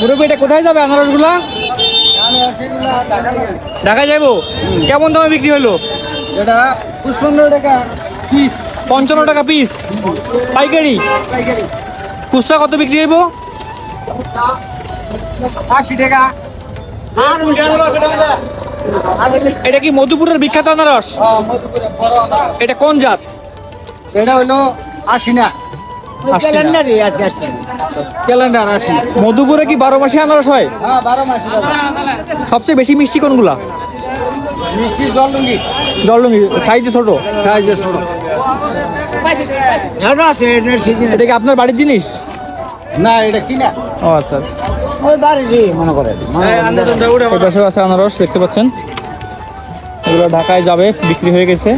মুরব্বী এটা কোথায় যাবে আনারসগুলা? ঢাকায় যাইবো। কেমন দামে বিক্রি হলো? এটা 55 টাকা পিস। 55 টাকা পিস পাইকারি। খুচরা কত বিক্রি হইব? 80 টাকা। এটা কি মধুপুরের বিখ্যাত আনারস? এটা কোন জাত? এটা হলো 80 না, ক্যালেন্ডার 80। মধুপুরে কি 12 মাসে আনারস হয়? হ্যাঁ 12 মাস। সবচেয়ে বেশি মিষ্টি কোনগুলা? মিষ্টি জলডুঙ্গি জলডুঙ্গি সাইজে ছোট। সাইজে ছোট। এটা কি আপনার বাড়ির জিনিস? না এটা কিনা। ও আচ্ছা আচ্ছা। ওই বাড়ি মনে করে এই পাশে আছে আনারস দেখতে পাচ্ছেন, এগুলো ঢাকায় যাবে, বিক্রি হয়ে গেছে।